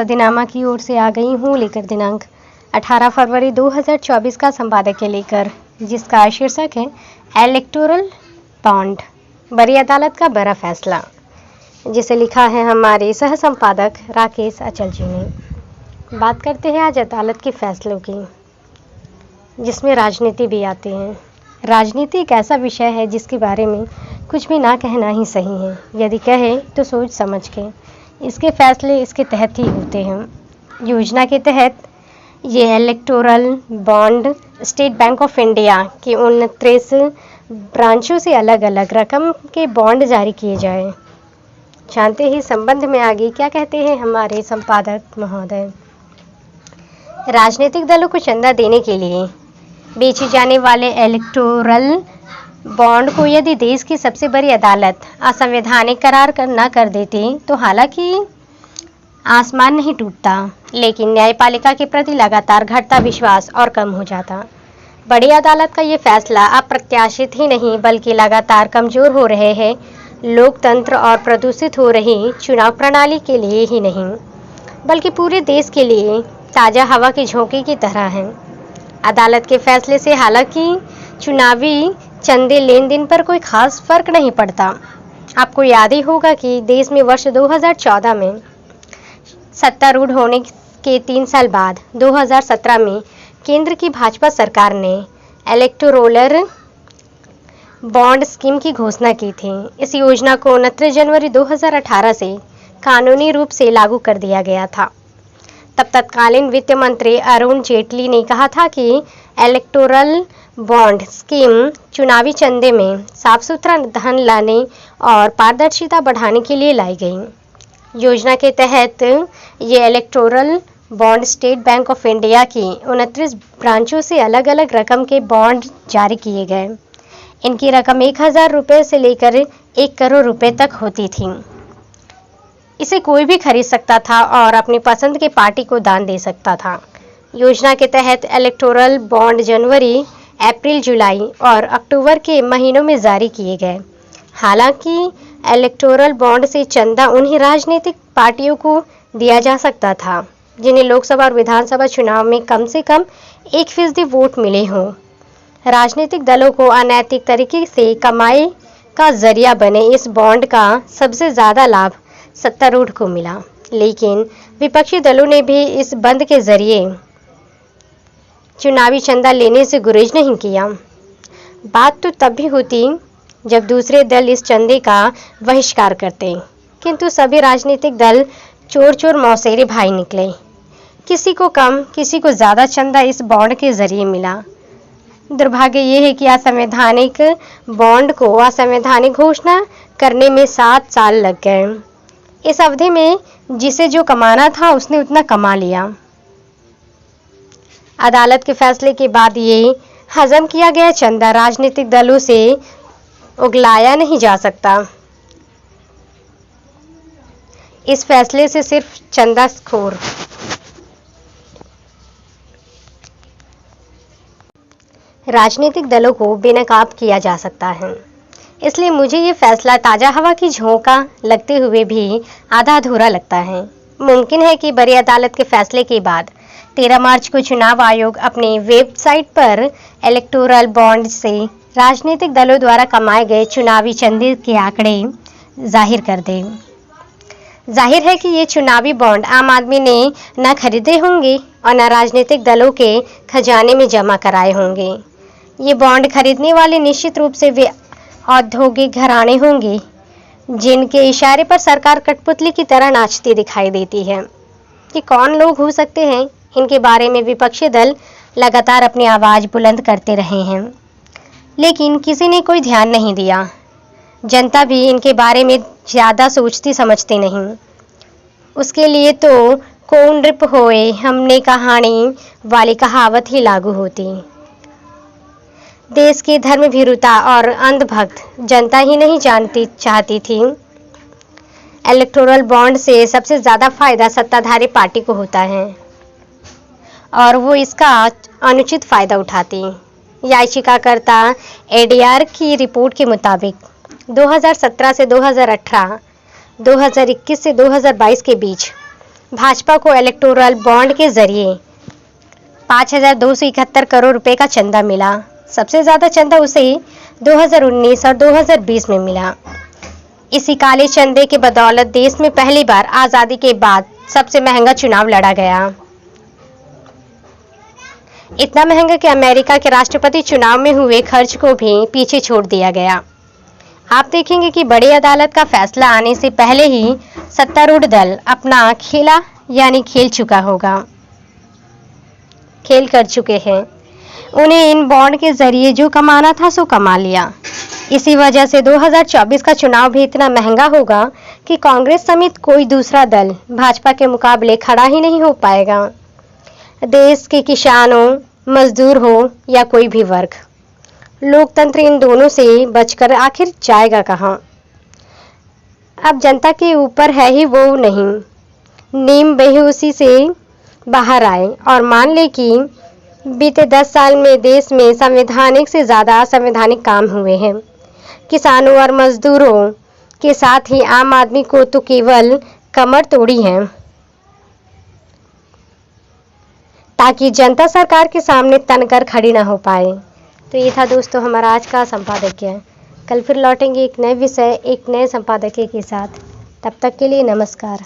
सदीनामा की ओर से आ गई हूँ लेकर दिनांक 18 फरवरी 2024 का संपादकीय लेकर, जिसका शीर्षक है इलेक्टोरल बॉन्ड, बड़ी अदालत का बड़ा फैसला, जिसे लिखा है हमारे सह संपादक राकेश अचल जी ने। बात करते हैं आज अदालत के फैसलों की, जिसमें राजनीति भी आती है। राजनीति एक ऐसा विषय है जिसके बारे में कुछ भी ना कहना ही सही है, यदि कहे तो सोच समझ के। इसके फैसले इसके तहत ही होते हैं। योजना के तहत ये electoral bond state bank of India के 29 ब्रांचों से अलग अलग रकम के बॉन्ड जारी किए जाए। जानते ही संबंध में आगे क्या कहते हैं हमारे संपादक महोदय। राजनीतिक दलों को चंदा देने के लिए बेचे जाने वाले इलेक्टोरल बॉन्ड को यदि देश की सबसे बड़ी अदालत असंवैधानिक करार न कर देती तो हालांकि आसमान नहीं टूटता, लेकिन न्यायपालिका के प्रति लगातार घटता विश्वास और कम हो जाता। बड़ी अदालत का ये फैसला अप्रत्याशित ही नहीं बल्कि लगातार कमजोर हो रहे हैं लोकतंत्र और प्रदूषित हो रही चुनाव प्रणाली के लिए ही नहीं, बल्कि पूरे देश के लिए ताज़ा हवा के झोंके की तरह है। अदालत के फैसले से हालांकि चुनावी चंदे लेन देन पर कोई खास फर्क नहीं पड़ता। आपको याद ही होगा कि देश में वर्ष 2014 में सत्तारूढ़ होने के 3 साल बाद 2017 में केंद्र की भाजपा सरकार ने इलेक्टोरल बॉन्ड स्कीम की घोषणा की थी। इस योजना को 29 जनवरी 2018 से कानूनी रूप से लागू कर दिया गया था। तब तत्कालीन वित्त मंत्री अरुण जेटली ने कहा था कि इलेक्टोरल बॉन्ड स्कीम चुनावी चंदे में साफ सुथरा धन लाने और पारदर्शिता बढ़ाने के लिए लाई गई। योजना के तहत ये electoral bond state bank of India की 29 ब्रांचों से अलग अलग रकम के बॉन्ड जारी किए गए। इनकी रकम 1000 रुपये से लेकर 1 करोड़ रुपए तक होती थी। इसे कोई भी खरीद सकता था और अपनी पसंद के पार्टी को दान दे सकता था। योजना के तहत इलेक्टोरल बॉन्ड जनवरी, अप्रैल, जुलाई और अक्टूबर के महीनों में जारी किए गए। हालांकि इलेक्टोरल बॉन्ड से चंदा उन्हीं राजनीतिक पार्टियों को दिया जा सकता था जिन्हें लोकसभा और विधानसभा चुनाव में कम से कम 1% वोट मिले हों। राजनीतिक दलों को अनैतिक तरीके से कमाई का जरिया बने इस बॉन्ड का सबसे ज़्यादा लाभ सत्तारूढ़ को मिला, लेकिन विपक्षी दलों ने भी इस बंद के जरिए चुनावी चंदा लेने से गुरेज नहीं किया। बात तो तब भी होती जब दूसरे दल इस चंदे का बहिष्कार करते, किंतु सभी राजनीतिक दल चोर चोर मौसेरे भाई निकले। किसी को कम, किसी को ज़्यादा चंदा इस बॉन्ड के जरिए मिला। दुर्भाग्य ये है कि असंवैधानिक बॉन्ड को असंवैधानिक घोषणा करने में 7 साल लग गए। इस अवधि में जिसे जो कमाना था उसने उतना कमा लिया। अदालत के फैसले के बाद ये हजम किया गया चंदा राजनीतिक दलों से उगलाया नहीं जा सकता। इस फैसले से सिर्फ चंदाखोर राजनीतिक दलों को बेनकाब किया जा सकता है। इसलिए मुझे ये फैसला ताज़ा हवा की झोंका लगते हुए भी आधा अधूरा लगता है। मुमकिन है कि बड़ी अदालत के फैसले के बाद 13 मार्च को चुनाव आयोग अपनी वेबसाइट पर इलेक्टोरल बॉन्ड से राजनीतिक दलों द्वारा कमाए गए चुनावी चंदे के आंकड़े जाहिर कर दे। जाहिर है कि ये चुनावी बॉन्ड आम आदमी ने न खरीदे होंगे और न राजनीतिक दलों के खजाने में जमा कराए होंगे। ये बॉन्ड खरीदने वाले निश्चित रूप से वे औद्योगिक घराने होंगे जिनके इशारे पर सरकार कठपुतली की तरह नाचती दिखाई देती है। कि कौन लोग हो सकते हैं, इनके बारे में विपक्षी दल लगातार अपनी आवाज़ बुलंद करते रहे हैं, लेकिन किसी ने कोई ध्यान नहीं दिया। जनता भी इनके बारे में ज़्यादा सोचती समझती नहीं। उसके लिए तो कौन नृप होए हमने कहानी वाली कहावत ही लागू होती। देश की धर्म भीरुता और अंधभक्त जनता ही नहीं जानती चाहती थी। इलेक्टोरल बॉन्ड से सबसे ज़्यादा फायदा सत्ताधारी पार्टी को होता है और वो इसका अनुचित फायदा उठाती। याचिकाकर्ता एडीआर की रिपोर्ट के मुताबिक 2017 से 2018, 2021 से 2022 के बीच भाजपा को इलेक्टोरल बॉन्ड के जरिए 5,271 करोड़ रुपए का चंदा मिला। सबसे ज्यादा चंदा उसे 2019 और 2020 में मिला। इसी काले चंदे के बदौलत देश में पहली बार आजादी के बाद सबसे महंगा चुनाव लड़ा गया। इतना महंगा कि अमेरिका के राष्ट्रपति चुनाव में हुए खर्च को भी पीछे छोड़ दिया गया। आप देखेंगे कि बड़ी अदालत का फैसला आने से पहले ही सत्तारूढ़ दल अपना खेल चुका होगा, खेल कर चुके हैं। उन्हें इन बॉन्ड के जरिए जो कमाना था सो कमा लिया। इसी वजह से 2024 का चुनाव भी इतना महंगा होगा कि कांग्रेस समेत कोई दूसरा दल भाजपा के मुकाबले खड़ा ही नहीं हो पाएगा। देश के किसानों, मजदूर हो या कोई भी वर्ग, लोकतंत्र इन दोनों से बचकर आखिर जाएगा कहां? अब जनता के ऊपर है ही वो नहीं। नीम बेहोशी से बाहर आए और मान ले कि बीते 10 साल में देश में संवैधानिक से ज्यादा असंवैधानिक काम हुए हैं। किसानों और मजदूरों के साथ ही आम आदमी को तो केवल कमर तोड़ी है, ताकि जनता सरकार के सामने तनकर खड़ी ना हो पाए। तो ये था दोस्तों हमारा आज का संपादकीय। कल फिर लौटेंगे एक नए विषय, एक नए संपादकीय के साथ। तब तक के लिए नमस्कार।